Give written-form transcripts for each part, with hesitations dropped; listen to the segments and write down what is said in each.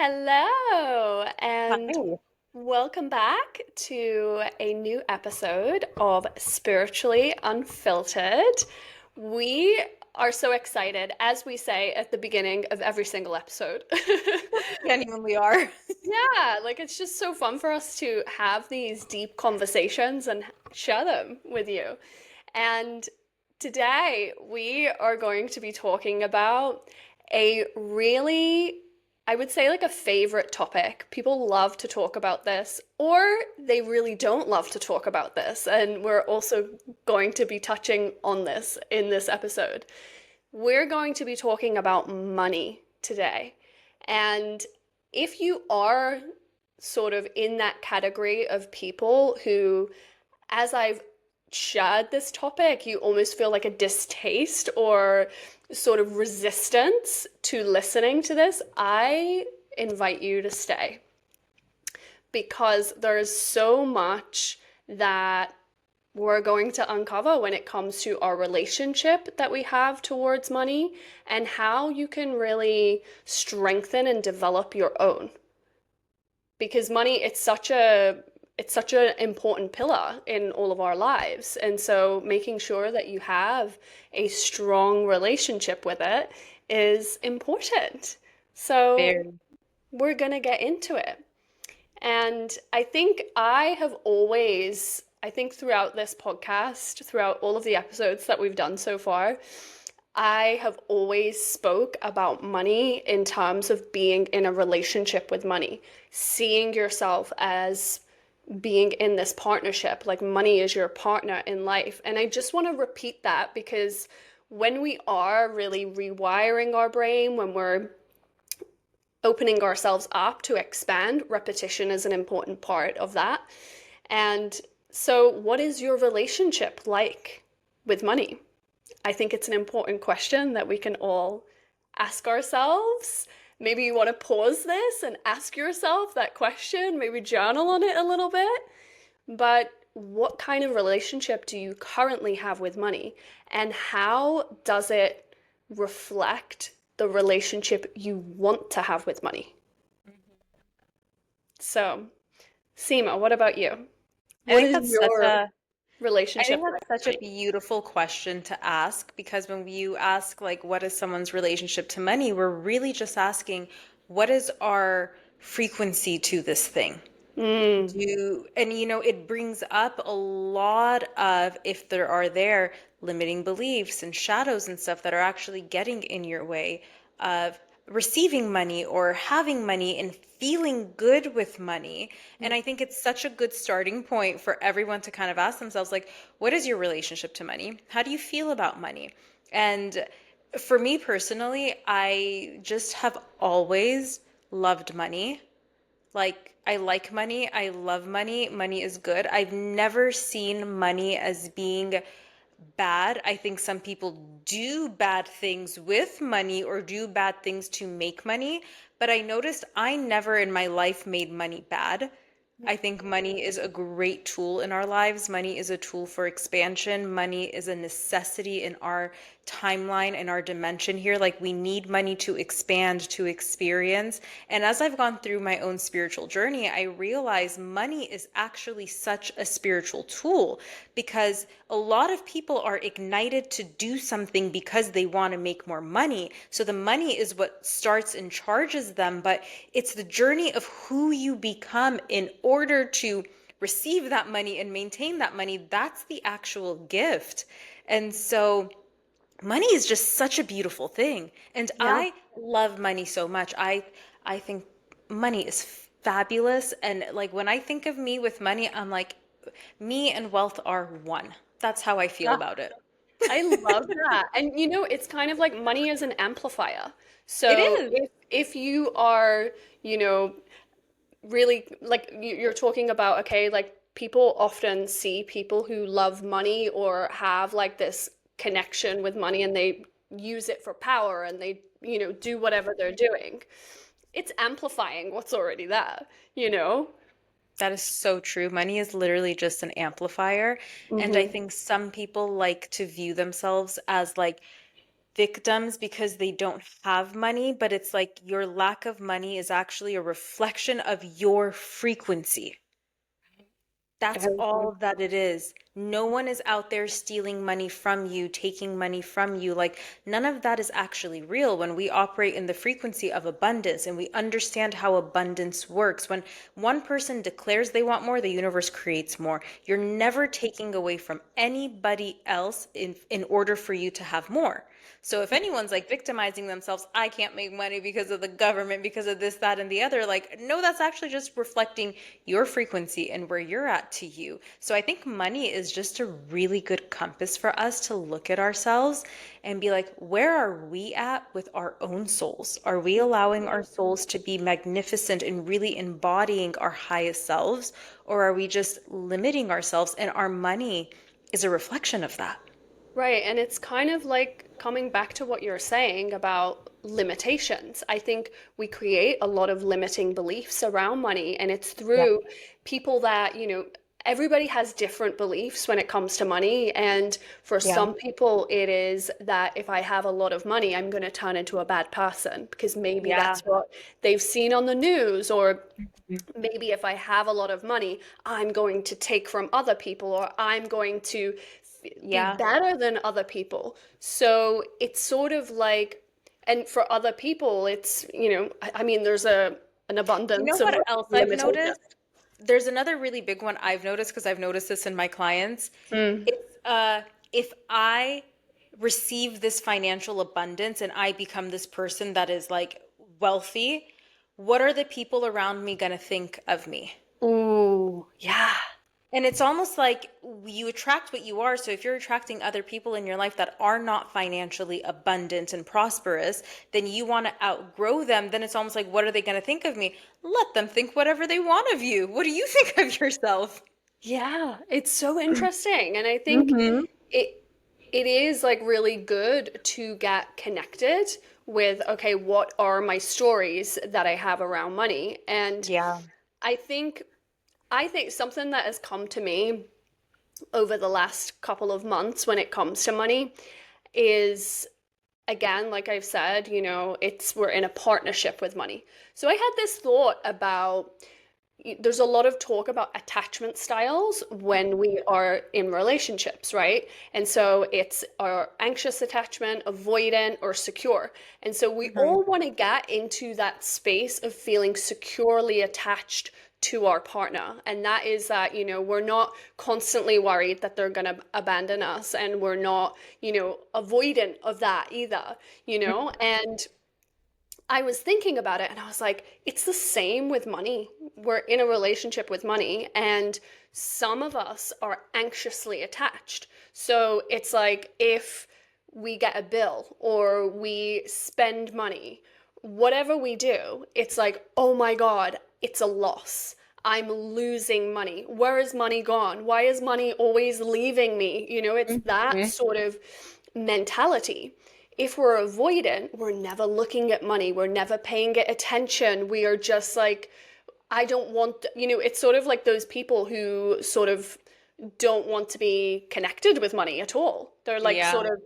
Hello, and Hi. welcome back to a new episode of Spiritually Unfiltered. We are so excited, as we say at the beginning of every single episode. Genuinely are. Yeah, like it's just so fun for us to have these deep conversations and share them with you. And today we are going to be talking about a really, I would say, like a favorite topic. People love to talk about this, or they really don't love to talk about this. And we're also going to be touching on this in this episode. We're going to be talking about money today. And if you are sort of in that category of people who, as I've shared this topic, you almost feel like a distaste or sort of resistance to listening to this, I invite you to stay because there's so much that we're going to uncover when it comes to our relationship that we have towards money and how you can really strengthen and develop your own. Because money, it's such an important pillar in all of our lives. And so making sure that you have a strong relationship with it is important. So Very. we're going to get into it. And I think throughout this podcast, throughout all of the episodes that we've done so far, I have always spoke about money in terms of being in a relationship with money, seeing yourself as being in this partnership, like money is your partner in life. And I just want to repeat that because when we are really rewiring our brain, when we're opening ourselves up to expand, repetition is an important part of that. And so, what is your relationship like with money? I think it's an important question that we can all ask ourselves. Maybe you want to pause this and ask yourself that question, maybe journal on it a little bit. But what kind of relationship do you currently have with money? And how does it reflect the relationship you want to have with money? So, Seema, what about you? I What think is that's such your a I relationship think like that's with such a money? beautiful question to ask because when you ask like what is someone's relationship to money, we're really just asking what is our frequency to this thing? Mm, Do and it brings up a lot of if there are there limiting beliefs and shadows and stuff that are actually getting in your way of receiving money or having money and feeling good with money. And I think it's such a good starting point for everyone to kind of ask themselves, like, what is your relationship to money? How do you feel about money? And for me personally, I just have always loved money. Like, I like money. I love money. Money is good. I've never seen money as being bad. I think some people do bad things with money or do bad things to make money, but I noticed I never in my life made money bad. I think money is a great tool in our lives. Money is a tool for expansion. Money is a necessity in our timeline, in our dimension here. Like we need money to expand, to experience. And as I've gone through my own spiritual journey, I realize money is actually such a spiritual tool because a lot of people are ignited to do something because they want to make more money. So the money is what starts and charges them, but it's the journey of who you become in order to receive that money and maintain that money. That's the actual gift. And so money is just such a beautiful thing. And yeah. I love money so much. I think money is fabulous. And like when I think of me with money, I'm like, me and wealth are one. That's how I feel Yeah. about it. I love that. And it's kind of like money is an amplifier. It So is. if you are, you know, really like you're talking about, okay, like people often see people who love money or have like this connection with money and they use it for power and they, do whatever they're doing. It's amplifying what's already there, you know? That is so true. Money is literally just an amplifier. And I Hmm. think some people like to view themselves as like victims because they don't have money, but it's like your lack of money is actually a reflection of your frequency. That's Very all that it is. No one is out there stealing money from you, taking money from you. Like, none of that is actually real when we operate in the frequency of abundance and we understand how abundance works. When one person declares they want more, the universe creates more. You're never taking away from anybody else in order for you to have more. So if anyone's like victimizing themselves, I can't make money because of the government, because of this, that, and the other, like, no, that's actually just reflecting your frequency and where you're at to you. So I think money is just a really good compass for us to look at ourselves and be like, where are we at with our own souls? Are we allowing our souls to be magnificent and really embodying our highest selves? Or are we just limiting ourselves, and our money is a reflection of that? Right, and it's kind of like coming back to what you're saying about limitations. I think we create a lot of limiting beliefs around money, and it's Yeah. through people that, everybody has different beliefs when it comes to money. And for Yeah. some people, it is that if I have a lot of money, I'm going to turn into a bad person because maybe Yeah. that's what they've seen on the news, or Mhm. maybe if I have a lot of money, I'm going to take from other people, or I'm going to be Yeah. better than other people. So it's sort of like, and for other people, it's, I mean, there's an You know abundance of what else I've limitation. noticed? There's another really big one I've noticed because I've noticed this in my clients. Mm. It's if I receive this financial abundance and I become this person that is like wealthy, what are the people around me gonna think of me? Ooh, yeah. And it's almost like you attract what you are. So if you're attracting other people in your life that are not financially abundant and prosperous, then you want to outgrow them. Then it's almost like, what are they going to think of me? Let them think whatever they want of you. What do you think of yourself? Yeah, it's so interesting. And I think Mm-hmm. it it is like really good to get connected with, okay, what are my stories that I have around money? And Yeah. I think I think something that has come to me over the last couple of months when it comes to money is, again, like I've said, it's we're in a partnership with money. So I had this thought about, there's a lot of talk about attachment styles when we are in relationships, right? And so it's our anxious attachment, avoidant, or secure. And so we Mm-hmm. all want to get into that space of feeling securely attached to our partner. And that is that, we're not constantly worried that they're going to abandon us, and we're not, avoidant of that either, and I was thinking about it and I was like, it's the same with money. We're in a relationship with money, and some of us are anxiously attached. So it's like if we get a bill or we spend money, whatever we do, it's like, oh my God, it's a loss. I'm losing money. Where is money gone? Why is money always leaving me? It's that Mm-hmm. sort of mentality. If we're avoidant, we're never looking at money, we're never paying it attention. We are just like, I don't want, it's sort of like those people who sort of don't want to be connected with money at all. They're like Yeah. sort of,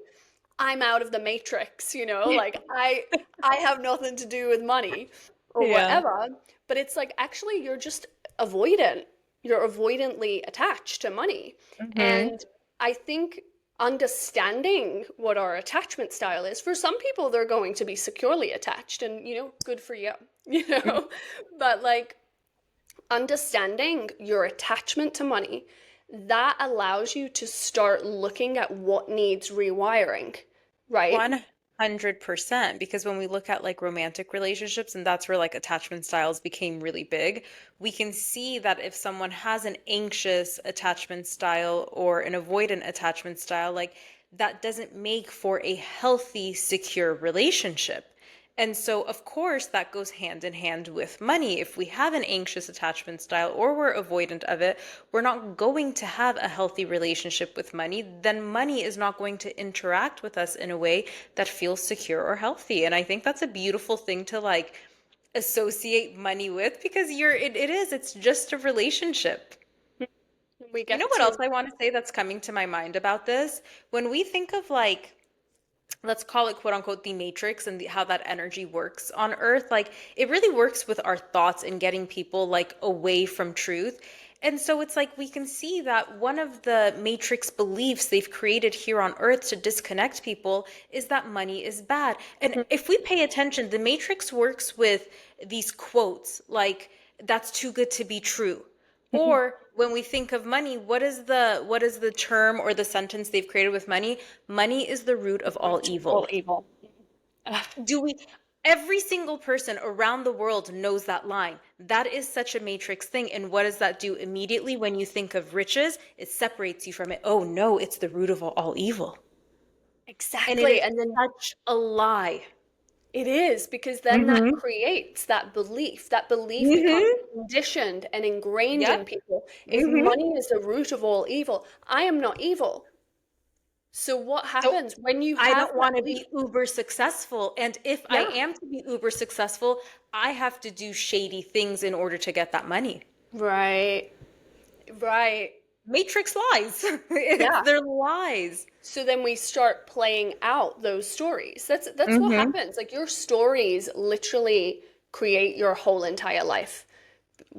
I'm out of the matrix, like I have nothing to do with money or Yeah. whatever. But it's like actually you're just avoidant. You're avoidantly attached to money. Mm-hmm. And I think understanding what our attachment style is, for some people they're going to be securely attached, and good for you, you know. But like understanding your attachment to money, that allows you to start looking at what needs rewiring, right? 100%. Because when we look at like romantic relationships, and that's where like attachment styles became really big, we can see that if someone has an anxious attachment style or an avoidant attachment style, like that doesn't make for a healthy, secure relationship. And so, of course, that goes hand in hand with money. If we have an anxious attachment style or we're avoidant of it, we're not going to have a healthy relationship with money. Then money is not going to interact with us in a way that feels secure or healthy. And I think that's a beautiful thing to like associate money with, because it's just a relationship. We You know get what else to I want to say that's coming to my mind about this? When we think of like let's call it quote unquote the matrix and how that energy works on earth, like it really works with our thoughts and getting people like away from truth. And so it's like we can see that one of the matrix beliefs they've created here on earth to disconnect people is that money is bad. And if we pay attention, the matrix works with these quotes like, that's too good to be true. Or when we think of money, what is the term or the sentence they've created with money? Money is the root of all All evil. evil. Do we Every single person around the world knows that line. That is such a matrix thing. And what does that do immediately when you think of riches? It separates you from it. Oh no, it's the root of all evil. And it Exactly. is And then such a lie. it is, because then that Mm-hmm. creates that belief. That belief becomes Mm-hmm. conditioned and ingrained Yep. in people. If Mm-hmm. money is the root of all evil, I am not evil. So what So happens when you I have don't that want to belief? be uber successful. And if I Yeah, am to be uber successful, I have to do shady things in order to get that money. right, right. Matrix lies. Yeah. They're lies. So then we start playing out those stories. That's what Mm-hmm. happens. Like your stories literally create your whole entire life.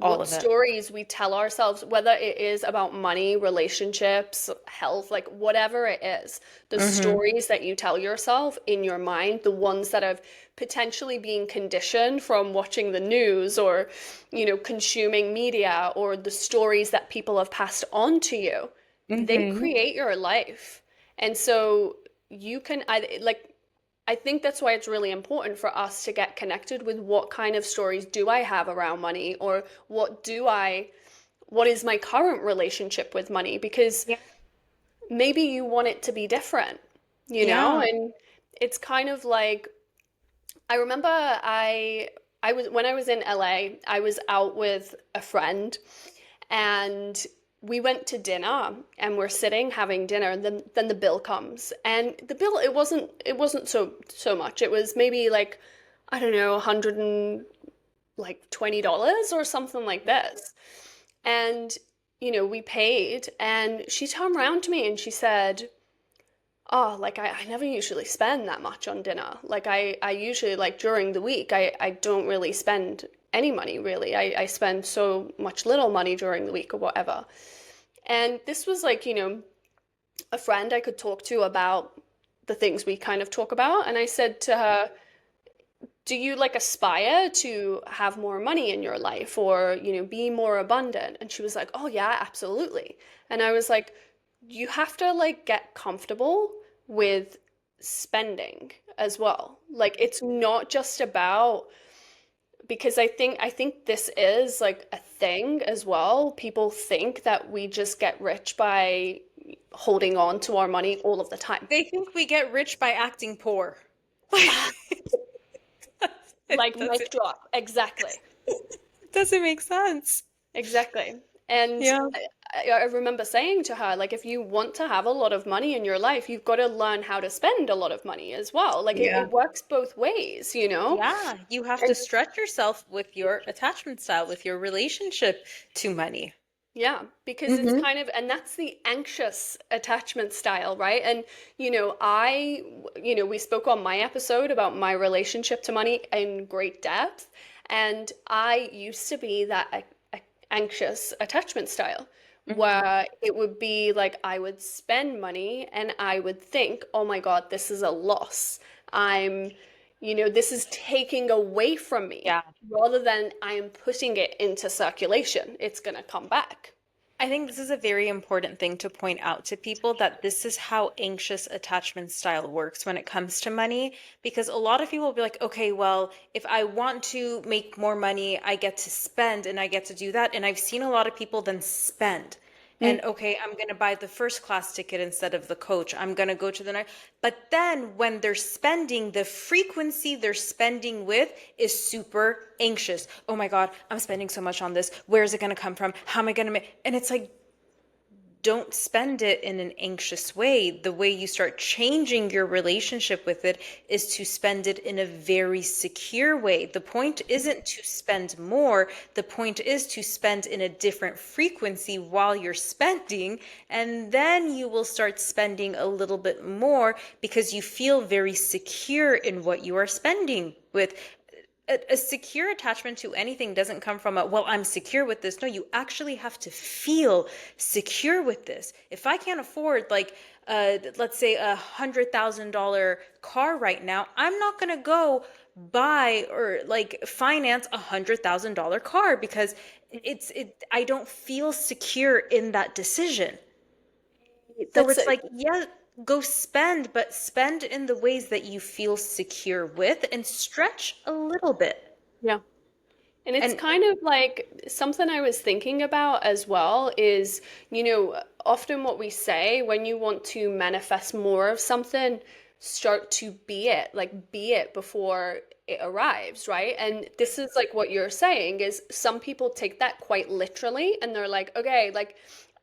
All What of it. stories we tell ourselves, whether it is about money, relationships, health, like whatever it is, the Mm-hmm. stories that you tell yourself in your mind, the ones that have potentially been conditioned from watching the news or, consuming media, or the stories that people have passed on to you, they Mm-hmm. create your life. And so you can, I think that's why it's really important for us to get connected with what kind of stories do I have around money, or what is my current relationship with money? Because Yeah. maybe you want it to be different, Yeah. and it's kind of like, I remember I was when I was in LA, I was out with a friend, and we went to dinner, and we're sitting having dinner, and then the bill comes, and the bill, it wasn't so much. It was maybe like, I don't know, $120 or something like this. And we paid, and she turned around to me and she said, oh, like I never usually spend that much on dinner. Like I usually, like during the week, I don't really spend any money really. I spend so much little money during the week or whatever. And this was like, a friend I could talk to about the things we kind of talk about. And I said to her, do you like aspire to have more money in your life, or, be more abundant? And she was like, oh yeah, absolutely. And I was like, you have to like get comfortable with spending as well. Like it's not just about, because I think this is like a thing as well. People think that we just get rich by holding on to our money all of the time. They think we get rich by acting poor. Like It mic doesn't, drop. Exactly. it doesn't make sense. Exactly. And Yeah. I remember saying to her, like, if you want to have a lot of money in your life, you've got to learn how to spend a lot of money as well. Like, it, Yeah. it works both ways. Yeah. You have to And stretch yourself with your attachment style, with your relationship to money. yeah, because it's Mm-hmm. kind of, and that's the anxious attachment style, right? And, we spoke on my episode about my relationship to money in great depth. And I used to be that anxious attachment style, Mm-hmm. where it would be like I would spend money and I would think, oh my God, this is a loss. I'm, this is taking away from me, Yeah. rather than I am putting it into circulation. It's going to come back. I think this is a very important thing to point out to people, that this is how anxious attachment style works when it comes to money. Because a lot of people will be like, okay, well, if I want to make more money, I get to spend and I get to do that. And I've seen a lot of people then spend. And okay, I'm going to buy the first class ticket instead of the coach. I'm going to go to the night. But then when they're spending, the frequency they're spending with is super anxious. Oh my God, I'm spending so much on this. Where is it going to come from? How am I going to make? And it's like, don't spend it in an anxious way. The way you start changing your relationship with it is to spend it in a very secure way. The point isn't to spend more, the point is to spend in a different frequency while you're spending, and then you will start spending a little bit more because you feel very secure in what you are spending with. A secure attachment to anything doesn't come from a, well, I'm secure with this. No, you actually have to feel secure with this. If I can't afford, like, let's say $100,000 car right now, I'm not going to go buy or like finance $100,000 car because I don't feel secure in that decision. So That's it's it. like, yeah, go spend, but spend in the ways that you feel secure with and stretch a little bit. Yeah. And it's And kind of like something I was thinking about as well is, often what we say when you want to manifest more of something, start to be it, like be it before it arrives, right? And this is like what you're saying is some people take that quite literally and they're like, okay, like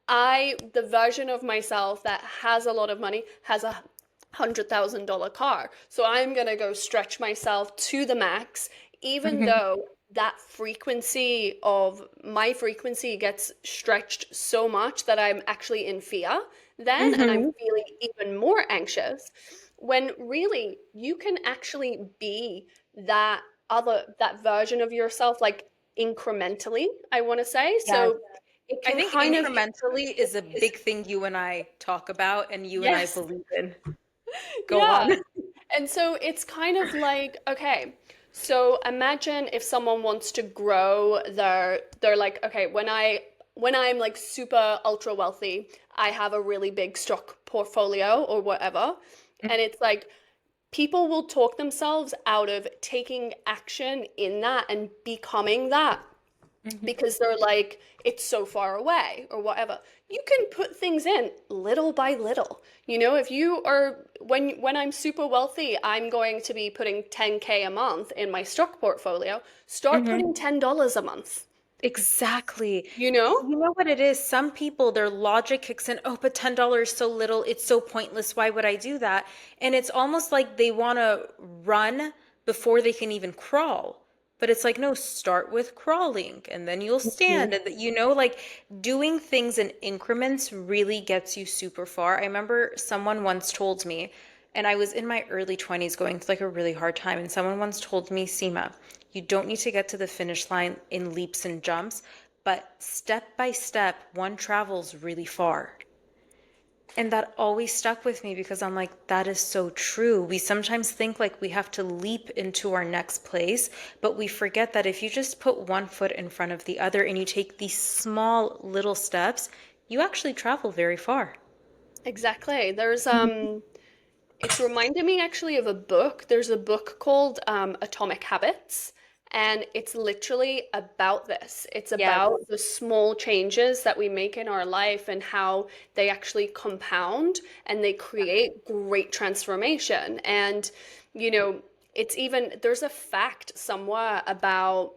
the version of myself that has a lot of money has $100,000 car. So I'm going to go stretch myself to the max, even Mhm, though that frequency of my frequency gets stretched so much that I'm actually in fear then and I'm mhm. feeling even more anxious. When really you can actually be that version of yourself, like incrementally, I want to say. Yes. So it I can think kind of, incrementally is a big thing you and I talk about and you and I yes, believe in. Go on. yeah. And so it's kind of like, okay, so imagine if someone wants to grow they're like, okay, when I'm like super ultra wealthy, I have a really big stock portfolio or whatever. And it's like people will talk themselves out of taking action in that and becoming that Mhm. because they're like, it's so far away or whatever. You can put things in little by little. If you are when I'm super wealthy, I'm going to be putting 10K a month in my stock portfolio. Start Mhm. putting $10 a month. Exactly. You know? You know what it is? Some people, their logic kicks in, oh, but $10 is so little, it's so pointless. Why would I do that? And it's almost like they want to run before they can even crawl. But it's like, no, start with crawling and then you'll Mhm. stand. And like doing things in increments really gets you super far. I remember someone once told me, and I was in my early 20s going through like a really hard time, and someone once told me, Seema, you don't need to get to the finish line in leaps and jumps, but step by step, one travels really far. And that always stuck with me because I'm like, that is so true. We sometimes think like we have to leap into our next place, but we forget that if you just put one foot in front of the other and you take these small little steps, you actually travel very far. Exactly. It's reminded me actually of a book. There's a book called Atomic Habits, and it's literally about this. It's Yes. about the small changes that we make in our life and how they actually compound and they create great transformation. And, you know, there's a fact somewhere about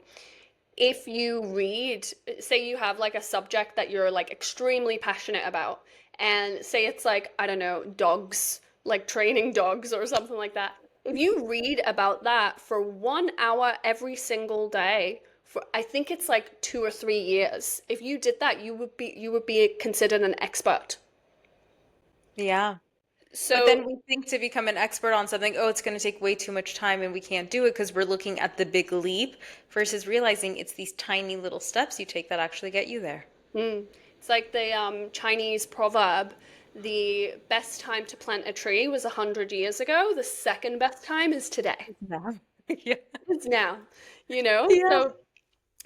if you read, say you have like a subject that you're like extremely passionate about, and say it's like, I don't know, dogs, like training dogs or something like that. If you read about that for 1 hour every single day, for I think it's like 2 or 3 years, if you did that, you would be considered an expert. Yeah. But then So we think to become an expert on something, oh, it's going to take way too much time and we can't do it because we're looking at the big leap versus realizing it's these tiny little steps you take that actually get you there. it's like the Chinese proverb, the best time to plant a tree was 100 years ago. The second best time is today. Yeah. Yeah. It's now, you know? Yeah. So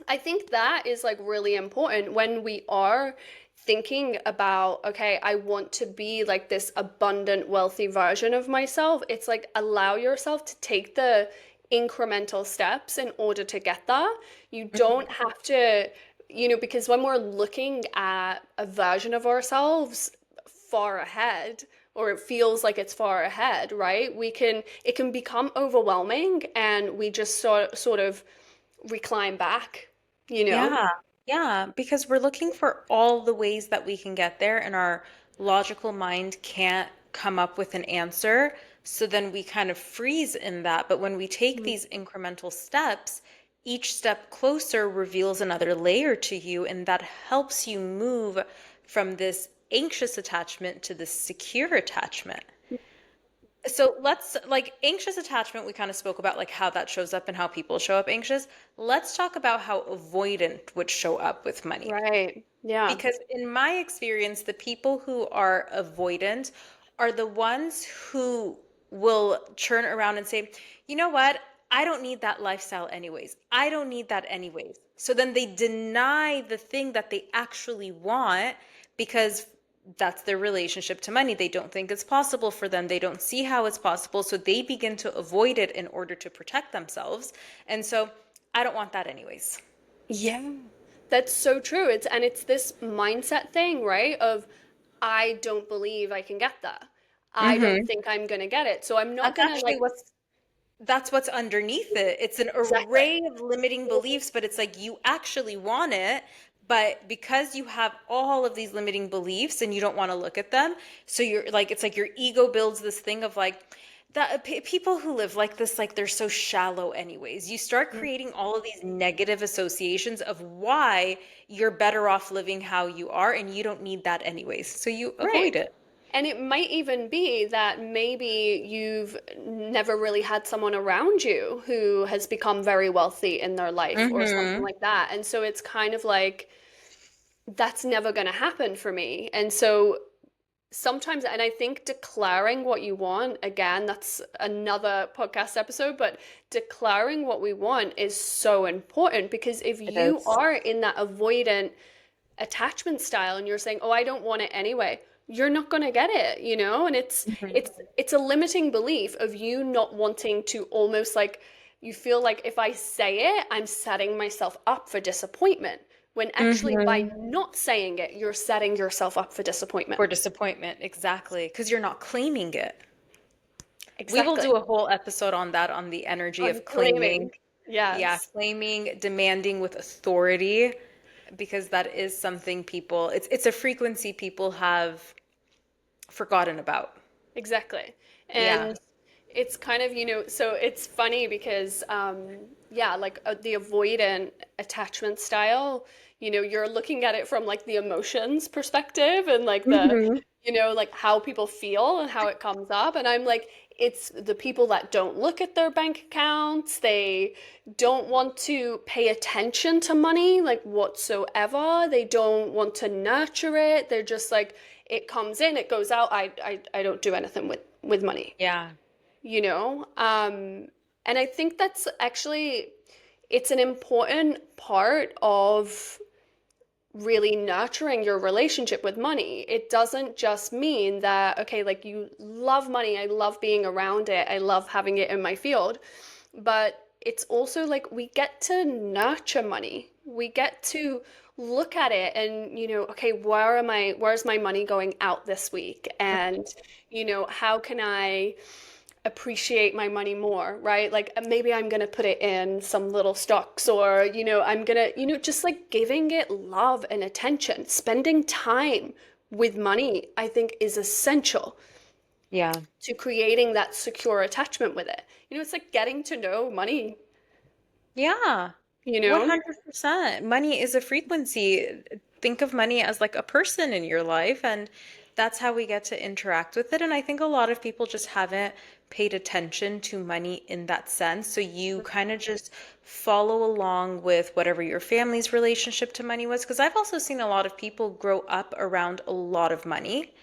I think that is like really important when we are thinking about, okay, I want to be like this abundant, wealthy version of myself. It's like allow yourself to take the incremental steps in order to get there. You don't have to, because when we're looking at a version of ourselves far ahead, or it feels like it's far ahead, right? It can become overwhelming and we just sort of recline back, you know? Yeah. Yeah, because we're looking for all the ways that we can get there, and our logical mind can't come up with an answer. So then we kind of freeze in that. But when we take Mm. these incremental steps, each step closer reveals another layer to you, and that helps you move from this anxious attachment to this secure attachment. So let's like anxious attachment, we kind of spoke about like how that shows up and how people show up anxious. Let's talk about how avoidant would show up with money. Right. Yeah. Because in my experience, the people who are avoidant are the ones who will turn around and say, you know what? I don't need that lifestyle anyways. I don't need that anyways. So then they deny the thing that they actually want because that's their relationship to money. They don't think it's possible for them. They don't see how it's possible. So they begin to avoid it in order to protect themselves. And so I don't want that anyways. Yeah. That's so true. It's this mindset thing, right? Of I don't believe I can get that. I don't Mm-hmm. think I'm gonna get it. So I'm not That's gonna actually like what's That's what's underneath it. It's an exactly. array of limiting beliefs, but it's like you actually want it, but because you have all of these limiting beliefs and you don't want to look at them, so you're like, it's like your ego builds this thing of like, that people who live like this, like they're so shallow anyways. You start Mm. creating all of these negative associations of why you're better off living how you are and you don't need that anyways. So you Right. avoid it. And it might even be that maybe you've never really had someone around you who has become very wealthy in their life or something Mm-hmm. like that. And so it's kind of like, that's never going to happen for me. And so sometimes, and I think declaring what you want, again, that's another podcast episode, but declaring what we want is so important because if It you is. are in that avoidant attachment style and you're saying, "Oh, I don't want it anyway," you're not going to get it, you know? And Mhm. it's a limiting belief of you not wanting to almost like you feel like if I say it, I'm setting myself up for disappointment. When actually by Mhm. not saying it, you're setting yourself up for disappointment. For disappointment, exactly, because you're not claiming it. We will Exactly. do a whole episode on that, on the energy On of claiming. claiming. Yeah, Yes, claiming, demanding with authority, because that is something people, it's a frequency people have forgotten about. exactly. Yeah. And it's kind of, so it's funny because, yeah, like the avoidant attachment style, you're looking at it from like the emotions perspective and like Hmm. like how people feel and how it comes up. And I'm like, it's the people that don't look at their bank accounts. They don't want to pay attention to money like whatsoever. They don't want to nurture it. They're just like, it comes in, it goes out. I don't do anything with money, Yeah. you know? And I think that's actually, it's an important part of really nurturing your relationship with money. It doesn't just mean that, okay, like you love money, I love being around it, I love having it in my field, but it's also like we get to nurture money. We get to look at it and, okay, where's my money going out this week? And, how can I appreciate my money more, right? Like maybe I'm gonna put it in some little stocks or, I'm gonna, just like giving it love and attention, spending time with money, I think is essential Yeah. to creating that secure attachment with it. It's like getting to know money, Yeah. you know? 100%. Money is a frequency. Think of money as like a person in your life, and that's how we get to interact with it. And I think a lot of people just haven't paid attention to money in that sense. So you kind of just follow along with whatever your family's relationship to money was. Because I've also seen a lot of people grow up around a lot of money,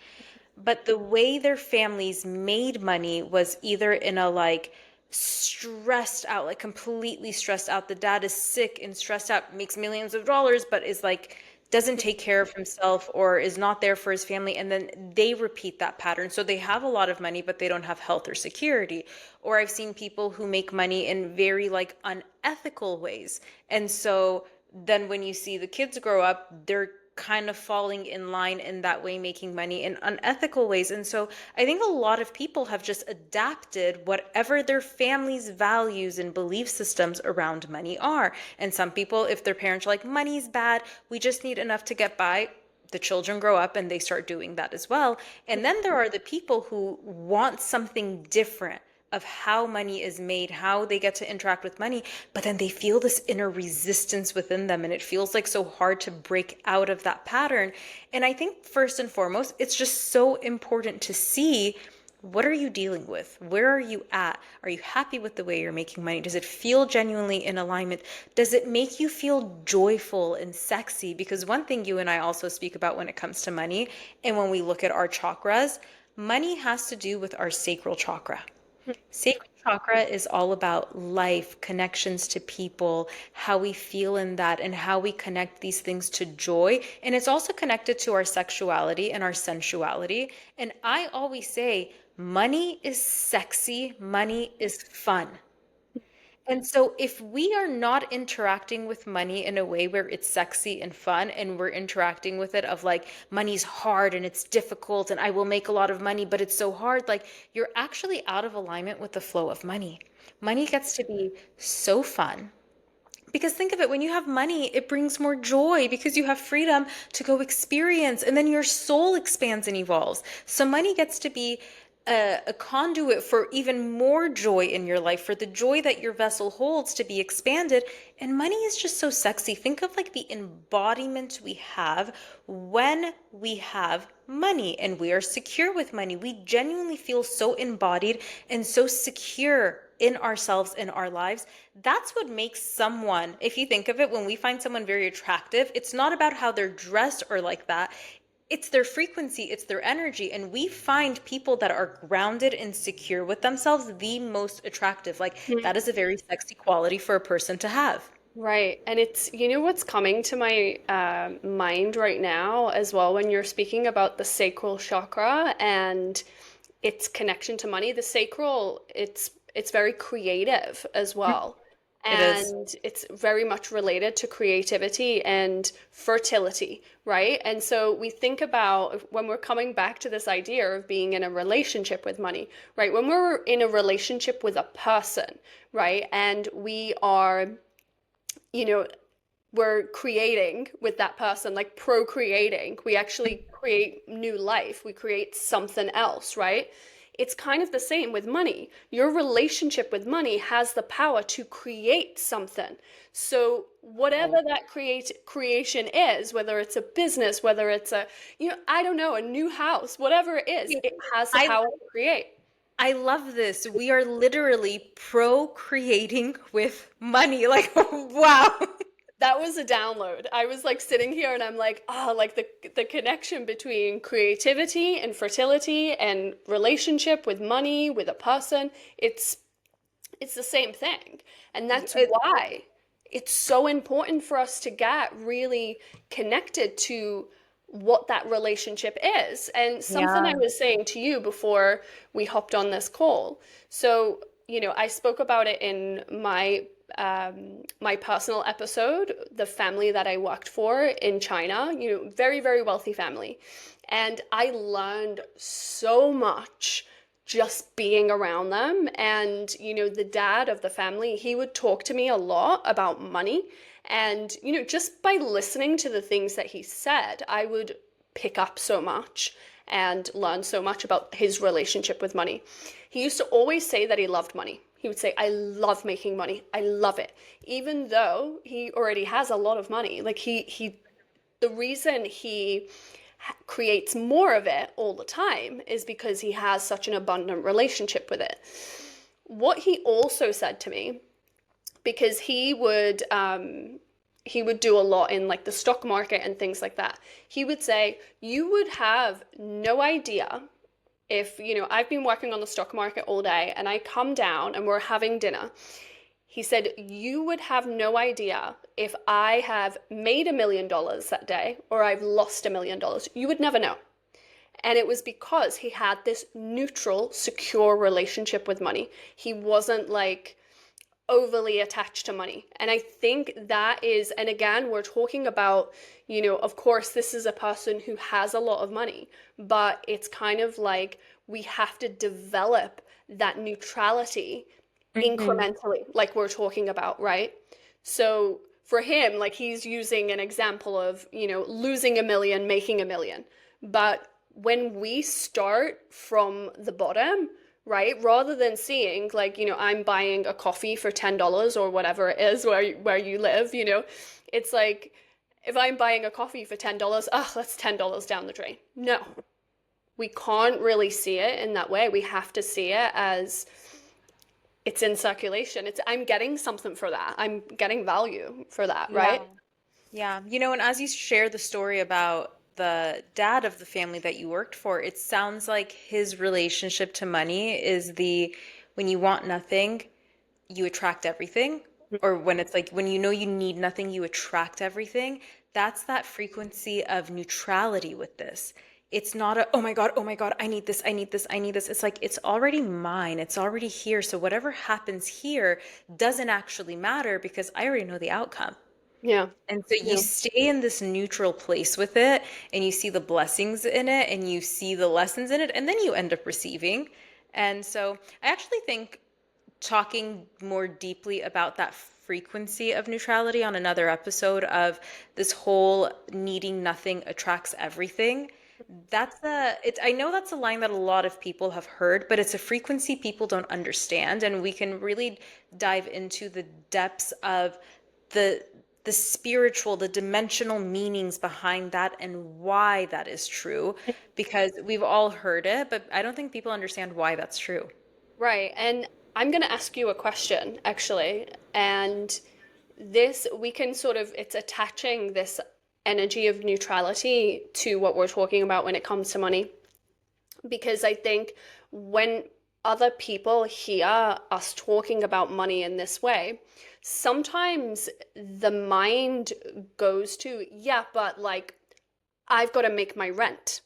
but the way their families made money was either in a like stressed out, like completely stressed out. The dad is sick and stressed out, makes millions of dollars, but is like doesn't take care of himself or is not there for his family. And then they repeat that pattern. So they have a lot of money, but they don't have health or security. Or I've seen people who make money in very like unethical ways. And so then when you see the kids grow up, they're kind of falling in line in that way, making money in unethical ways. And so I think a lot of people have just adapted whatever their family's values and belief systems around money are. And some people, if their parents are like, money's bad, we just need enough to get by, the children grow up and they start doing that as well. And then there are the people who want something different of how money is made, how they get to interact with money, but then they feel this inner resistance within them and it feels like so hard to break out of that pattern. And I think first and foremost, it's just so important to see, what are you dealing with? Where are you at? Are you happy with the way you're making money? Does it feel genuinely in alignment? Does it make you feel joyful and sexy? Because one thing you and I also speak about when it comes to money, and when we look at our chakras, money has to do with our sacral chakra. Sacral chakra is all about life, connections to people, how we feel in that, and how we connect these things to joy. And it's also connected to our sexuality and our sensuality. And I always say, money is sexy, money is fun. And so if we are not interacting with money in a way where it's sexy and fun, and we're interacting with it of like, money's hard and it's difficult and I will make a lot of money, but it's so hard, like you're actually out of alignment with the flow of money. Money gets to be so fun. Because think of it, when you have money, it brings more joy because you have freedom to go experience, and then your soul expands and evolves. So money gets to be a conduit for even more joy in your life, for the joy that your vessel holds to be expanded. And money is just so sexy. Think of like the embodiment we have when we have money and we are secure with money. We genuinely feel so embodied and so secure in ourselves, in our lives. That's what makes someone, if you think of it, when we find someone very attractive, it's not about how they're dressed or like that. It's their frequency, it's their energy. And we find people that are grounded and secure with themselves the most attractive. Like that is a very sexy quality for a person to have. Right. And it's, you know, what's coming to my mind right now as well when you're speaking about the sacral chakra and its connection to money. The sacral, it's very creative as well. It is. And it's very much related to creativity and fertility, right? And so we think about when we're coming back to this idea of being in a relationship with money, right? When we're in a relationship with a person, right? And we are, you know, we're creating with that person, like procreating. We actually create new life. We create something else, right? It's kind of the same with money. Your relationship with money has the power to create something. So whatever that creation is, whether it's a business, whether it's a, you know, I don't know, a new house, whatever it is, it has the I power to create. I love this. We are literally procreating with money. Like, wow. That was a download. I was like sitting here and I'm like, oh, like the connection between creativity and fertility and relationship with money, with a person, it's the same thing. And that's why it's so important for us to get really connected to what that relationship is. And something I was saying to you before we hopped on this call. So, you know, I spoke about it in my personal episode, the family that I worked for in China, you know, very, very wealthy family. And I learned so much just being around them. And, you know, the dad of the family, he would talk to me a lot about money. And, you know, just by listening to the things that he said, I would pick up so much and learn so much about his relationship with money. He used to always say that he loved money. He would say, I love making money. I love it. Even though he already has a lot of money. Like the reason he creates more of it all the time is because he has such an abundant relationship with it. What he also said to me, because he would do a lot in like the stock market and things like that. He would say, you would have no idea if, you know, I've been working on the stock market all day and I come down and we're having dinner. He said, you would have no idea if I have made $1 million that day or I've lost $1 million. You would never know. And it was because he had this neutral, secure relationship with money. He wasn't like overly attached to money. And I think that is, and again, we're talking about, of course, this is a person who has a lot of money, but it's kind of like we have to develop that neutrality Mm-hmm. incrementally, like we're talking about, right? So for him, like he's using an example of, losing a million, making a million. But when we start from the bottom, right, rather than seeing like, I'm buying a coffee for $10 or whatever it is where you live, it's like if I'm buying a coffee for $10, oh, that's $10 down the drain. No, we can't really see it in that way. We have to see it as it's in circulation. It's I'm getting something for that. I'm getting value for that, Yeah. right? Yeah. And as you share the story about the dad of the family that you worked for, it sounds like his relationship to money is when you want nothing, you attract everything. Or when it's like when you know you need nothing, you attract everything. That's that frequency of neutrality with this. It's not oh my God, I need this, I need this, I need this. It's like it's already mine, it's already here. So whatever happens here doesn't actually matter because I already know the outcome. Yeah. And so you Yeah. stay in this neutral place with it and you see the blessings in it and you see the lessons in it, and then you end up receiving. And so I actually think talking more deeply about that frequency of neutrality on another episode of this whole needing nothing attracts everything. I know that's a line that a lot of people have heard, but it's a frequency people don't understand, and we can really dive into the depths of the the spiritual, the dimensional meanings behind that and why that is true, because we've all heard it, but I don't think people understand why that's true. Right. And I'm going to ask you a question, actually. And this, we can sort of, it's attaching this energy of neutrality to what we're talking about when it comes to money. Because I think when other people hear us talking about money in this way, sometimes the mind goes to, yeah, but like, I've got to make my rent.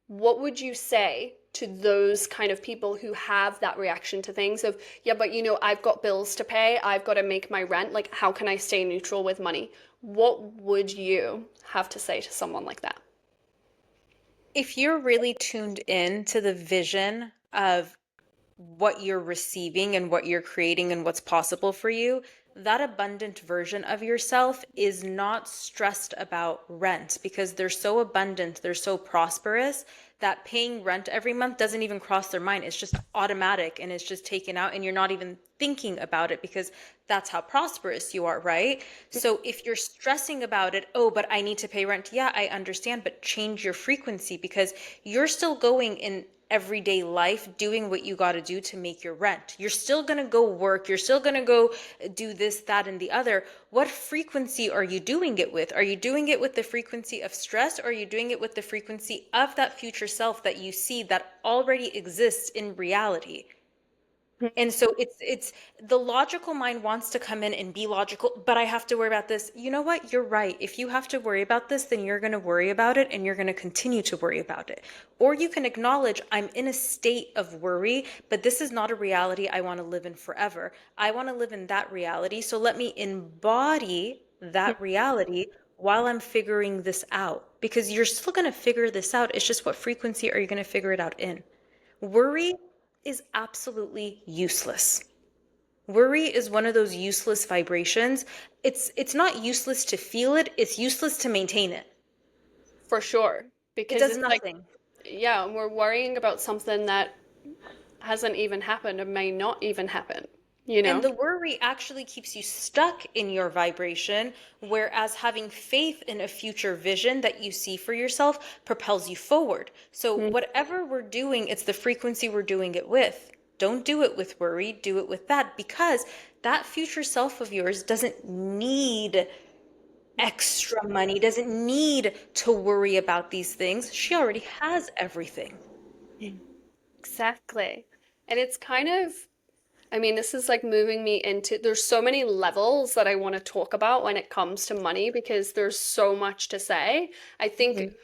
What would you say to those kind of people who have that reaction to things of, yeah, but I've got bills to pay, I've got to make my rent, like, how can I stay neutral with money? What would you have to say to someone like that? If you're really tuned in to the vision of what you're receiving and what you're creating and what's possible for you, that abundant version of yourself is not stressed about rent because they're so abundant, they're so prosperous that paying rent every month doesn't even cross their mind. It's just automatic and it's just taken out, and you're not even thinking about it because that's how prosperous you are, right? So if you're stressing about it, oh, but I need to pay rent. Yeah, I understand, but change your frequency because you're still going in everyday life doing what you got to do to make your rent. You're still going to go work. You're still going to go do this, that, and the other. What frequency are you doing it with? Are you doing it with the frequency of stress, or are you doing it with the frequency of that future self that you see that already exists in reality? And so it's the logical mind wants to come in and be logical, but I have to worry about this. You know what? You're right. If you have to worry about this, then you're going to worry about it and you're going to continue to worry about it. Or you can acknowledge I'm in a state of worry, but this is not a reality I want to live in forever. I want to live in that reality. So let me embody that reality while I'm figuring this out, because you're still going to figure this out. It's just what frequency are you going to figure it out in? Worry is absolutely useless. Worry is one of those useless vibrations. It's not useless to feel it, it's useless to maintain it. For sure. It Because does it's like, nothing. yeah, we're worrying about something that hasn't even happened and may not even happen, you And know? the worry actually keeps you stuck in your vibration, whereas having faith in a future vision that you see for yourself propels you forward. So, Mm. whatever we're doing, it's the frequency we're doing it with. Don't do it with worry, do it with that, because that future self of yours doesn't need extra money, doesn't need to worry about these things. She already has everything. Exactly. And it's kind of, I mean, this is like moving me into, there's so many levels that I want to talk about when it comes to money because there's so much to say. I think Mhm.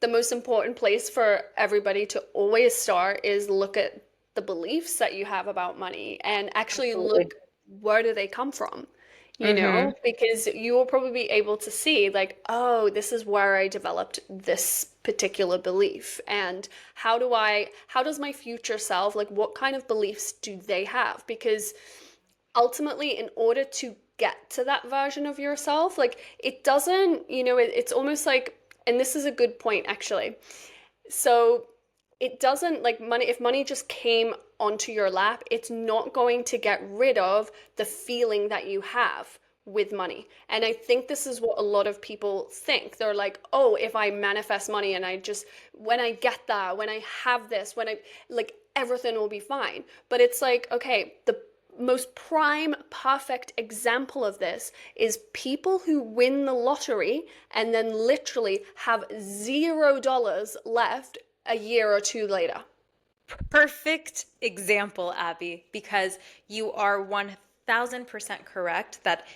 the most important place for everybody to always start is look at the beliefs that you have about money and actually look Absolutely. where do they come from? Mm-hmm. Because you will probably be able to see, like, oh, this is where I developed this particular belief. And how does my future self, like, what kind of beliefs do they have? Because ultimately, in order to get to that version of yourself, like, it doesn't, it's almost like, and this is a good point, actually. So it doesn't, like, money, if money just came onto your lap, it's not going to get rid of the feeling that you have with money. And I think this is what a lot of people think. They're like, oh, if I manifest money and when I get that, when I have this, like, everything will be fine. But it's like, okay, the most prime, perfect example of this is people who win the lottery and then literally have $0 left a year or two later. Perfect example, Abby, because you are 1000% correct that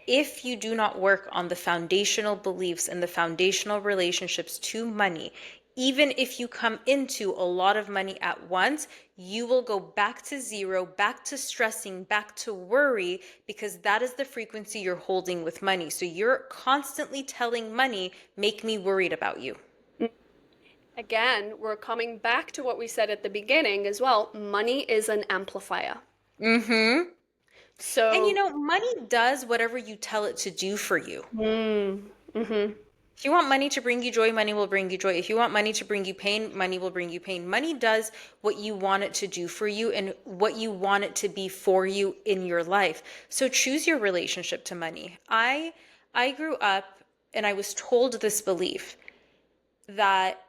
if you do not work on the foundational beliefs and the foundational relationships to money, even if you come into a lot of money at once, you will go back to zero, back to stressing, back to worry, because that is the frequency you're holding with money. So you're constantly telling money, make me worried about you. Again, we're coming back to what we said at the beginning as well. Money is an amplifier. Mm-hmm. And So, money does whatever you tell it to do for you. mm-hmm. If you want money to bring you joy, money will bring you joy. If you want money to bring you pain, money will bring you pain. Money does what you want it to do for you and what you want it to be for you in your life. So choose your relationship to money. I grew up and I was told this belief that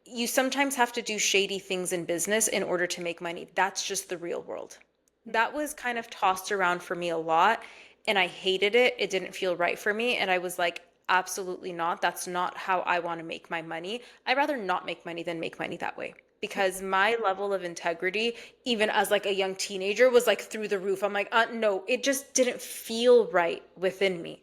you sometimes have to do shady things in business in order to make money. That's just the real world. That was kind of tossed around for me a lot, and I hated it. It didn't feel right for me. And I was like, absolutely not. That's not how I want to make my money. I'd rather not make money than make money that way. Because my level of integrity, even as like a young teenager, was like through the roof. I'm like, no, it just didn't feel right within me.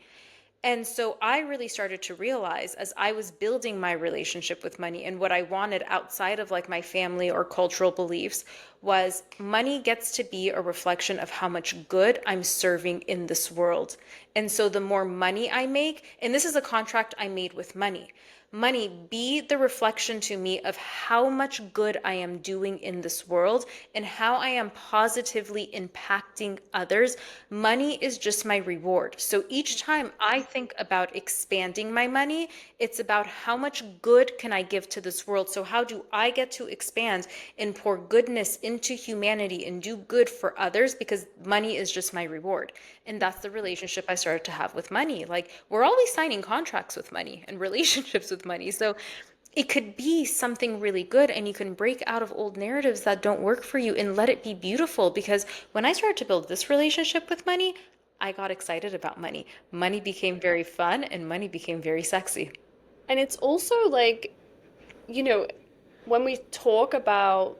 And so I really started to realize as I was building my relationship with money and what I wanted outside of like my family or cultural beliefs was money gets to be a reflection of how much good I'm serving in this world. And so the more money I make, and this is a contract I made with money. Money, be the reflection to me of how much good I am doing in this world and how I am positively impacting others. Money is just my reward. So each time I think about expanding my money, it's about how much good can I give to this world? So how do I get to expand and pour goodness into humanity and do good for others? Because money is just my reward. And that's the relationship I started to have with money. Like, we're always signing contracts with money and relationships with money. So it could be something really good, and you can break out of old narratives that don't work for you and let it be beautiful. Because when I started to build this relationship with money, I got excited about money. Money became very fun and money became very sexy. And it's also like, you know, when we talk about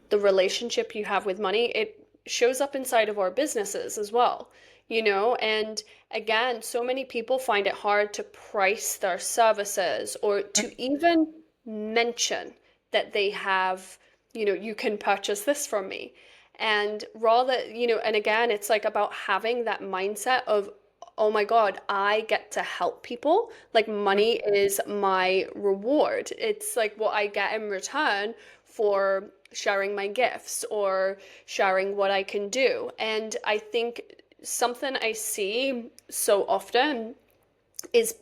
the relationship you have with money, it shows up inside of our businesses as well, and again, so many people find it hard to price their services or to even mention that they have, you can purchase this from me. And rather, and again, it's like about having that mindset of, oh my God, I get to help people. Like, money is my reward. It's like what I get in return for sharing my gifts or sharing what I can do. And I think something I see so often is,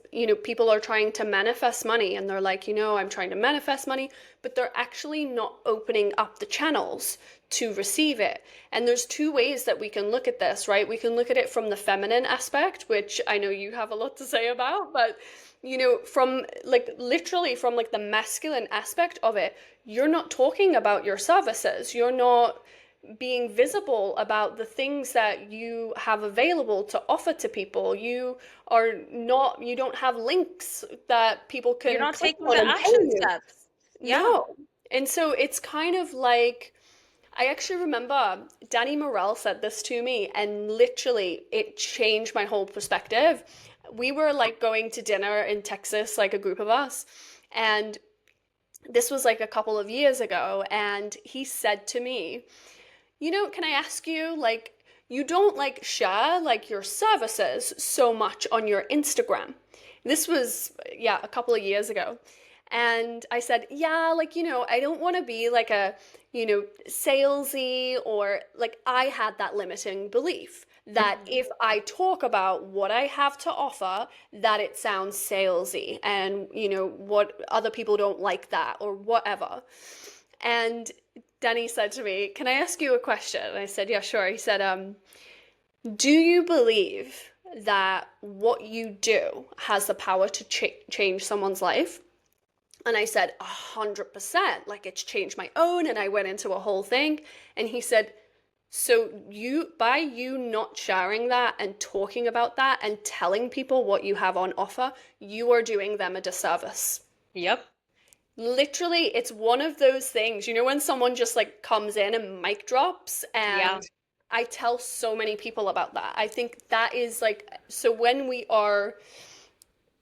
people are trying to manifest money and they're like, I'm trying to manifest money, but they're actually not opening up the channels to receive it. And there's two ways that we can look at this, right? We can look at it from the feminine aspect, which I know you have a lot to say about, but from like literally from like the masculine aspect of it, you're not talking about your services. You're not being visible about the things that you have available to offer to people. You don't have links that people You're can not click taking on the and pay action you. steps. Yeah. No. And so it's kind of like, I actually remember Danny Morell said this to me, and literally it changed my whole perspective. We were like going to dinner in Texas, like a group of us, and this was like a couple of years ago, and he said to me, can I ask you, like, you don't like share like your services so much on your Instagram. This was, yeah, a couple of years ago. And I said, yeah, like, I don't want to be like a, salesy, or like I had that limiting belief that if I talk about what I have to offer, that it sounds salesy and, what other people don't like that or whatever. And Danny said to me, "Can I ask you a question?" And I said, "Yeah, sure." He said, "Do you believe that what you do has the power to change someone's life?" And I said, 100%. Like it's changed my own. And I went into a whole thing. And he said, "So by you not sharing that and talking about that and telling people what you have on offer, you are doing them a disservice." Yep. Literally, it's one of those things, when someone just like comes in and mic drops, Yeah. and I tell so many people about that. I think that is like, so when we are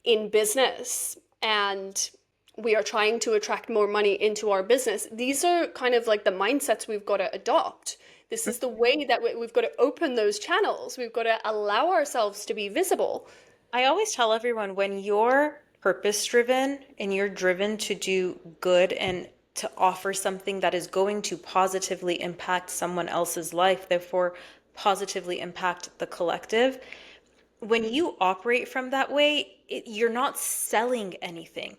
in business and we are trying to attract more money into our business, these are kind of like the mindsets we've got to adopt. This is the way that we've got to open those channels. We've got to allow ourselves to be visible. I always tell everyone, when you're purpose driven and you're driven to do good and to offer something that is going to positively impact someone else's life, therefore positively impact the collective, when you operate from that way, you're not selling anything.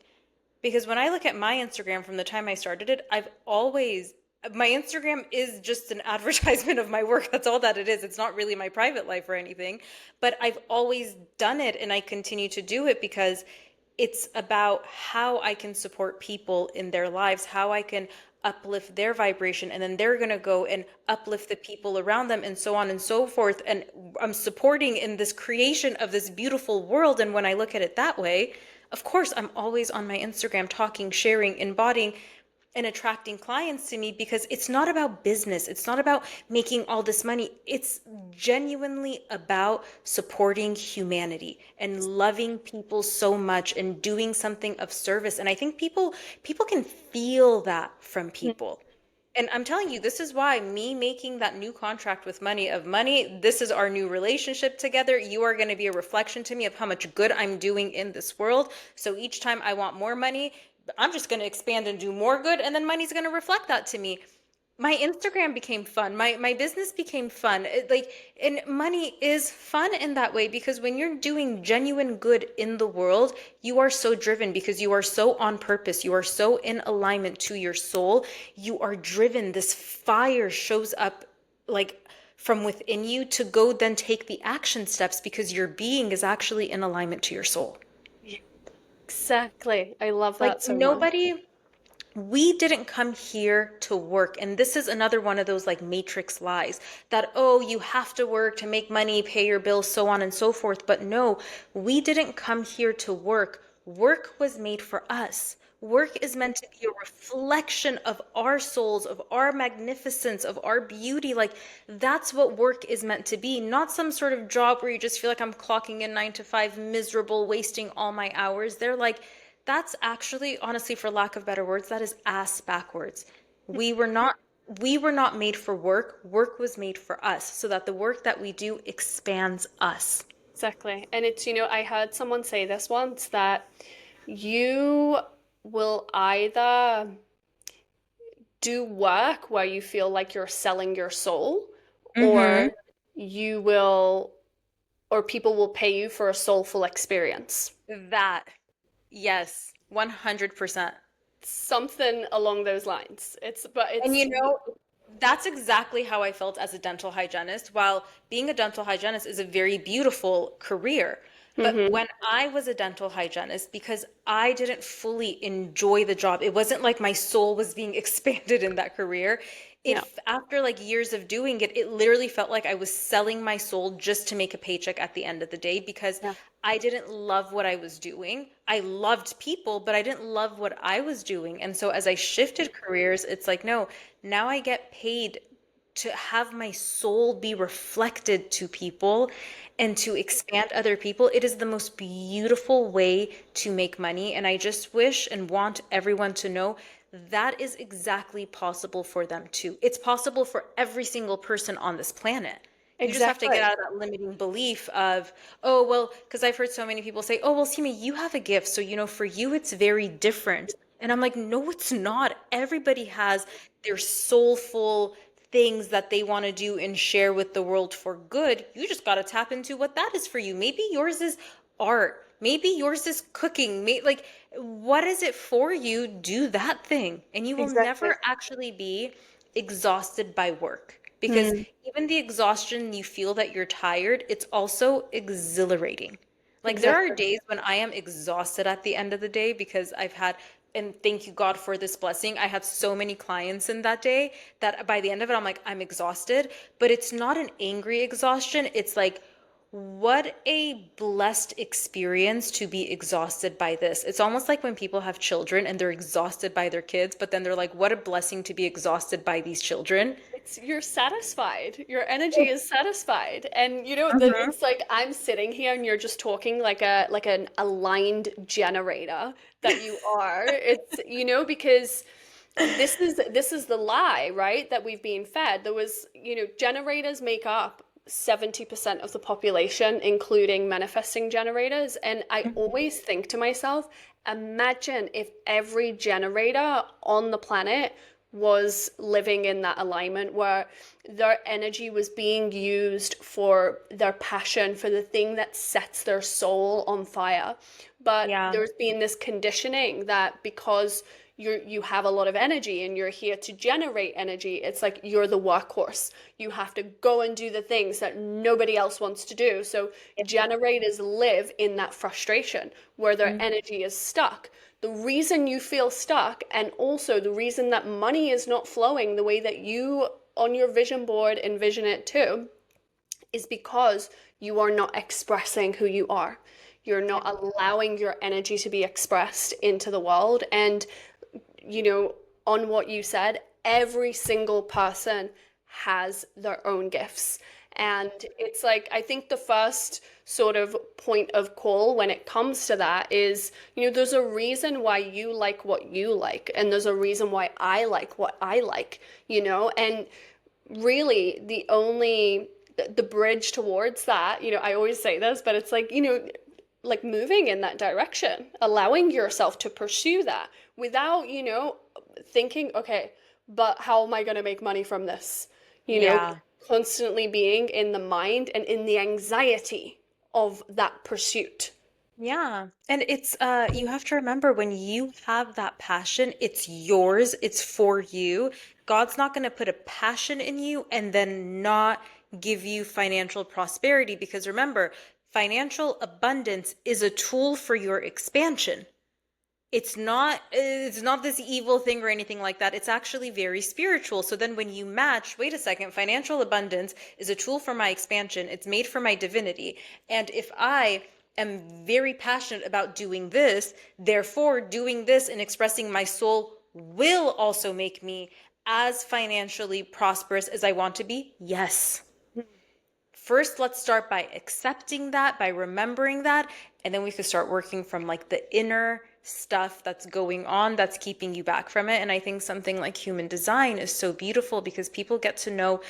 Because when I look at my Instagram from the time I started it, my Instagram is just an advertisement of my work. That's all that it is. It's not really my private life or anything, but I've always done it and I continue to do it because it's about how I can support people in their lives, how I can uplift their vibration, and then they're going to go and uplift the people around them, and so on and so forth. And I'm supporting in this creation of this beautiful world. And when I look at it that way, of course, I'm always on my Instagram talking, sharing, embodying, and attracting clients to me, because it's not about business. It's not about making all this money. It's genuinely about supporting humanity and loving people so much and doing something of service. And I think people can feel that from people. And I'm telling you, this is why me making that new contract with money, this is our new relationship together. You are going to be a reflection to me of how much good I'm doing in this world. So each time I want more money, I'm just going to expand and do more good. And then money's going to reflect that to me. My Instagram became fun. My business became fun. And money is fun in that way, because when you're doing genuine good in the world, you are so driven because you are so on purpose. You are so in alignment to your soul. You are driven. This fire shows up like from within you to go then take the action steps, because your being is actually in alignment to your soul. Exactly. I love Like that so much. we didn't come here to work. And this is another one of those like matrix lies that, oh, you have to work to make money, pay your bills, so on and so forth. But no, we didn't come here to work. Work was made for us. Work is meant to be a reflection of our souls, of our magnificence, of our beauty. Like that's what work is meant to be, not some sort of job where you just feel like I'm clocking in 9 to 5, miserable, wasting all my hours. They're like, that's actually, honestly, for lack of better words, that is ass backwards. We were not we were not made for work. Work was made for us, so that the work that we do expands us. Exactly. And it's, I heard someone say this once, that you will either do work where you feel like you're selling your soul, Mm-hmm. or you will, or people will pay you for a soulful experience. That, yes, 100%. Something along those lines. But And it's, that's exactly how I felt as a dental hygienist. While being a dental hygienist is a very beautiful career, but hmm when I was a dental hygienist, because I didn't fully enjoy the job, it wasn't like my soul was being expanded in that career. yeah, If after like years of doing it, it literally felt like I was selling my soul just to make a paycheck at the end of the day, because yeah. I didn't love what I was doing. I loved people, but I didn't love what I was doing. And so as I shifted careers, it's like, no, now I get paid to have my soul be reflected to people and to expand other people. It is the most beautiful way to make money. And I just wish and want everyone to know that is exactly possible for them too. It's possible for every single person on this planet. You just have to get Exactly. out of that limiting belief of, oh, well, because I've heard so many people say, oh, well, Sima, you have a gift. So, for you, it's very different. And I'm like, no, it's not. Everybody has their soulful things that they want to do and share with the world for good. You just got to tap into what that is for you. Maybe yours is art. Maybe yours is cooking. Like, what is it for you? Do that thing. And you will Exactly. never actually be exhausted by work because Mm, even the exhaustion you feel that you're tired, it's also exhilarating. Like there are exactly. days when I am exhausted at the end of the day because and thank you God for this blessing. I had so many clients in that day that by the end of it, I'm like, I'm exhausted, but it's not an angry exhaustion. It's like, what a blessed experience to be exhausted by this. It's almost like when people have children and they're exhausted by their kids, but then they're like, what a blessing to be exhausted by these children. You're satisfied. Your energy is satisfied. And that Mhm. it's like I'm sitting here and you're just talking like an aligned generator that you are. It's because this is the lie, right? That we've been fed. There was, generators make up 70% of the population, including manifesting generators. And I always think to myself, imagine if every generator on the planet was living in that alignment where their energy was being used for their passion, for the thing that sets their soul on fire. But Yeah. there's been this conditioning that because you have a lot of energy and you're here to generate energy, it's like you're the workhorse. You have to go and do the things that nobody else wants to do. So generators live in that frustration where their Mhm. energy is stuck. The reason you feel stuck, and also the reason that money is not flowing the way that you on your vision board envision it too, is because you are not expressing who you are. You're Yeah. not allowing your energy to be expressed into the world. And, you know, on what you said, every single person has their own gifts. And it's like, I think the first sort of point of call when it comes to that is, there's a reason why you like what you like, and there's a reason why I like what I like, and really the bridge towards that, I always say this, but it's like, like moving in that direction, allowing yourself to pursue that without, thinking, okay, but how am I going to make money from this? You know, Yeah. constantly being in the mind and in the anxiety of that pursuit. Yeah. And it's you have to remember when you have that passion, it's yours, it's for you. God's not going to put a passion in you and then not give you financial prosperity because remember, financial abundance is a tool for your expansion. It's not this evil thing or anything like that. It's actually very spiritual. So then when you match, wait a second, financial abundance is a tool for my expansion. It's made for my divinity. And if I am very passionate about doing this, therefore doing this and expressing my soul will also make me as financially prosperous as I want to be. Yes. First, let's start by accepting that, by remembering that, and then we can start working from like the inner stuff that's going on that's keeping you back from it. And I think something like human design is so beautiful because people get to know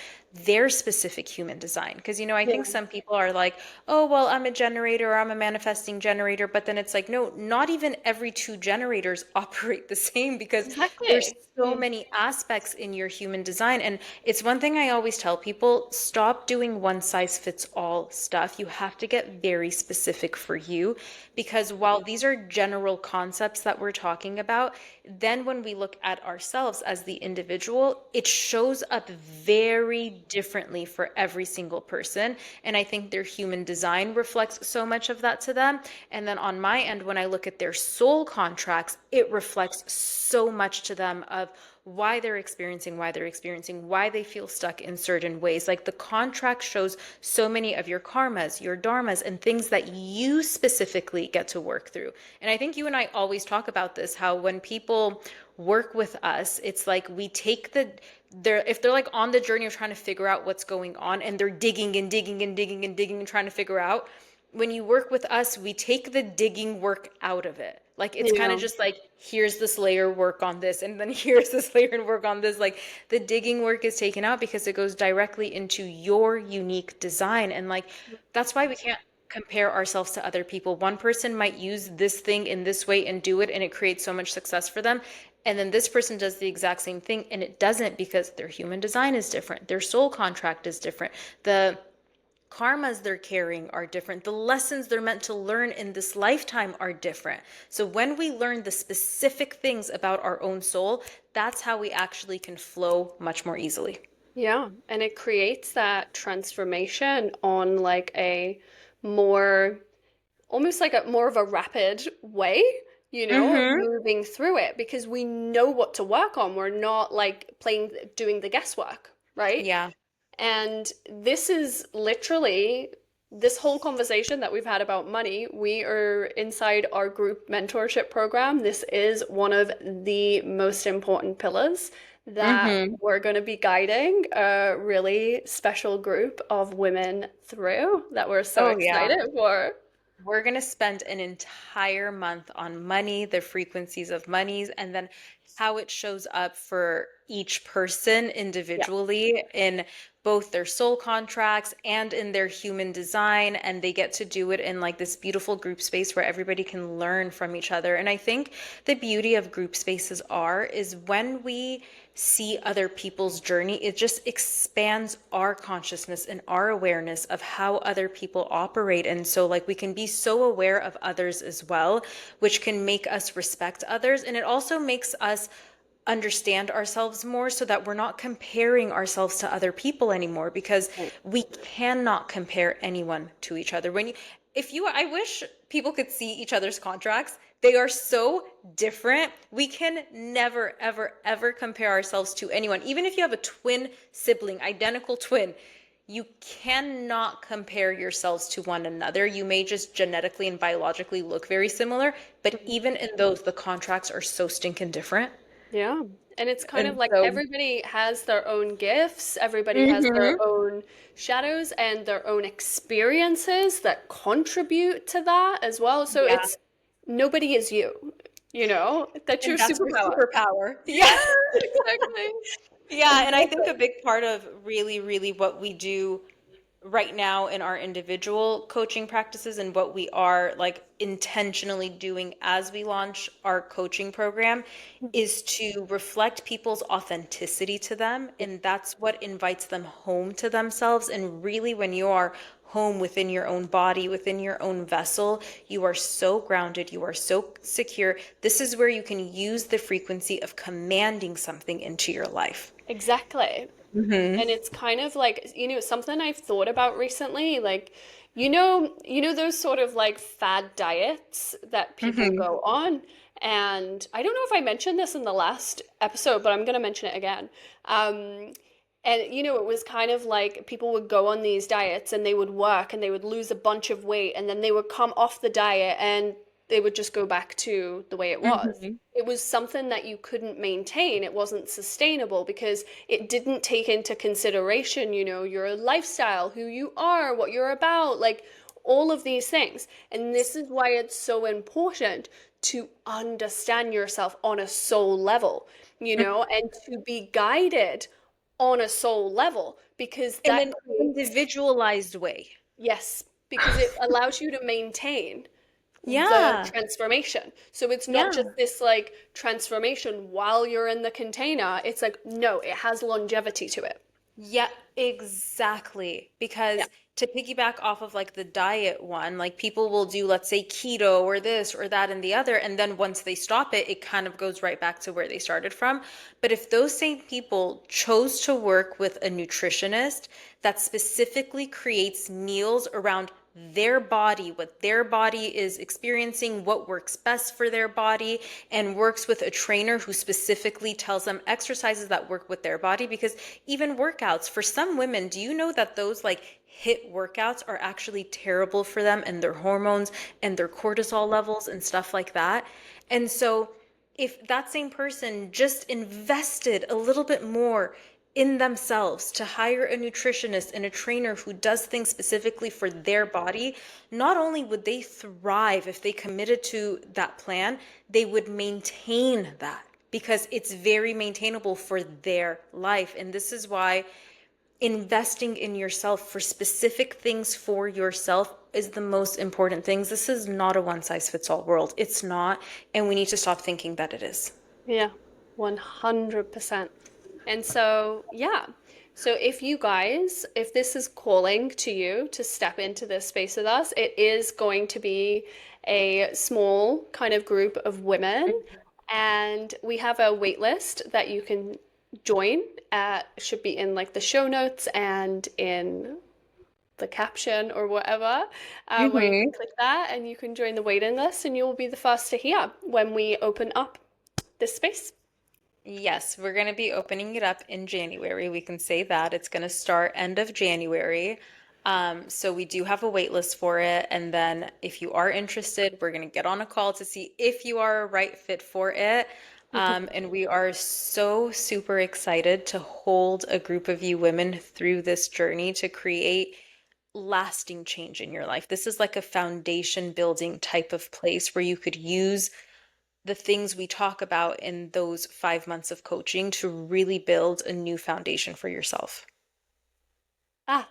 their specific human design. Because, I Yeah, think some people are like, oh, well, I'm a generator or I'm a manifesting generator. But then it's like, no, not even every two generators operate the same because there's exactly. so many aspects in your human design. And it's one thing I always tell people, stop doing one size fits all stuff. You have to get very specific for you because while these are general concepts that we're talking about, then when we look at ourselves as the individual, it shows up very differently for every single person. And I think their human design reflects so much of that to them. And then on my end, when I look at their soul contracts, it reflects so much to them of why they feel stuck in certain ways. Like the contract shows so many of your karmas, your dharmas, and things that you specifically get to work through. And I think you and I always talk about this, how when people work with us, it's like we take if they're like on the journey of trying to figure out what's going on and they're digging and digging and digging and digging and trying to figure out, when you work with us, we take the digging work out of it. Like it's kind Yeah. of just like, here's this layer, work on this, and then here's this layer and work on this. Like the digging work is taken out because it goes directly into your unique design. And like that's why we can't compare ourselves to other people. One person might use this thing in this way and do it, and it creates so much success for them. And then this person does the exact same thing and it doesn't, because their human design is different. Their soul contract is different. The karmas they're carrying are different. The lessons they're meant to learn in this lifetime are different. So when we learn the specific things about our own soul, that's how we actually can flow much more easily. Yeah, and it creates that transformation on like a more, almost like a more of a rapid way, of Mm-hmm. moving through it because we know what to work on. We're not like doing the guesswork, right? Yeah. And this is literally this whole conversation that we've had about money. We are inside our group mentorship program. This is one of the most important pillars that Mm-hmm. we're going to be guiding a really special group of women through that we're so Oh, yeah. excited for. We're going to spend an entire month on money, the frequencies of monies, and then how it shows up for each person Yeah. individually in both their soul contracts and in their human design. And they get to do it in like this beautiful group space where everybody can learn from each other. And I think the beauty of group spaces is when we see other people's journey, it just expands our consciousness and our awareness of how other people operate. And so like we can be so aware of others as well, which can make us respect others. And it also makes us understand ourselves more so that we're not comparing ourselves to other people anymore, because Right. we cannot compare anyone to each other. I wish people could see each other's contracts. They are so different. We can never, ever, ever compare ourselves to anyone. Even if you have a twin sibling, identical twin, you cannot compare yourselves to one another. You may just genetically and biologically look very similar, but even in those, the contracts are so stinking different. Yeah. And it's kind of And like so, everybody has their own gifts, everybody has their hmm own shadows and their own experiences that contribute to that as well. So yeah, it's nobody is you, that's your and that's your superpower. superpower. Yeah, Yeah. exactly. Yeah, and I think Exactly. a big part of really, really what we do right now in our individual coaching practices and what we are like intentionally doing as we launch our coaching program is to reflect people's authenticity to them. And that's what invites them home to themselves. And really, when you are home within your own body, within your own vessel, you are so grounded, you are so secure. This is where you can use the frequency of commanding something into your life. Exactly. Hmm. And it's kind of like, something I've thought about recently, like, those sort of like fad diets that people Hmm. go on. And I don't know if I mentioned this in the last episode, but I'm going to mention it again. And it was kind of like people would go on these diets and they would work and they would lose a bunch of weight and then they would come off the diet and they would just go back to the way it was. Hmm. It was something that you couldn't maintain. It wasn't sustainable because it didn't take into consideration, your lifestyle, who you are, what you're about, like all of these things. And this is why it's so important to understand yourself on a soul level, and to be guided on a soul level because In that an creates, individualized way. yes, because it allows you to maintain the Yeah. transformation. So it's not Yeah. just this like transformation while you're in the container. It's like, no, it has longevity to it. Yeah, exactly. Yeah. Because to piggyback off of like the diet one, like people will do, let's say, keto or this or that and the other. And then once they stop it, it kind of goes right back to where they started from. But if those same people chose to work with a nutritionist that specifically creates meals around their body, what their body is experiencing, what works best for their body, and works with a trainer who specifically tells them exercises that work with their body. Because even workouts, for some women, do you know that those like HIIT workouts are actually terrible for them and their hormones and their cortisol levels and stuff like that? And so, if that same person just invested a little bit more in themselves, to hire a nutritionist and a trainer who does things specifically for their body, not only would they thrive if they committed to that plan, they would maintain that because it's very maintainable for their life. And this is why investing in yourself for specific things for yourself is the most important things. This is not a one size fits all world. It's not. And we need to stop thinking that it is. Yeah, 100%. And so, yeah. So if you guys, if this is calling to you to step into this space with us, it is going to be a small kind of group of women. And we have a wait list that you can join. Should be in like the show notes and in the caption or whatever, where you can Mm-hmm. click that and you can join the waiting list and you will be the first to hear when we open up this space. Yes, we're going to be opening it up in January. We can say that. It's going to start end of January. So we do have a wait list for it. And then if you are interested, we're going to get on a call to see if you are a right fit for it. And we are so super excited to hold a group of you women through this journey to create lasting change in your life. This is like a foundation building type of place where you could use the things we talk about in those 5 months of coaching to really build a new foundation for yourself. Ah,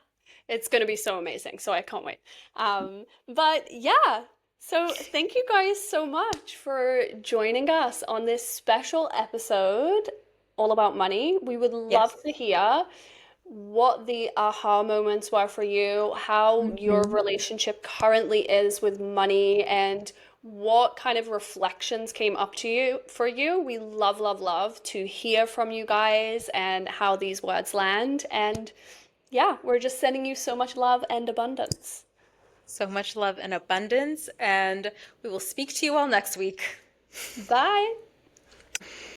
it's going to be so amazing. So I can't wait. But yeah, so thank you guys so much for joining us on this special episode all about money. We would love Yes. to hear what the aha moments were for you, how your Mhm. relationship currently is with money, and what kind of reflections came up to you for you. We love, love, love to hear from you guys and how these words land. And yeah, we're just sending you so much love and abundance. So much love and abundance, and we will speak to you all next week. Bye.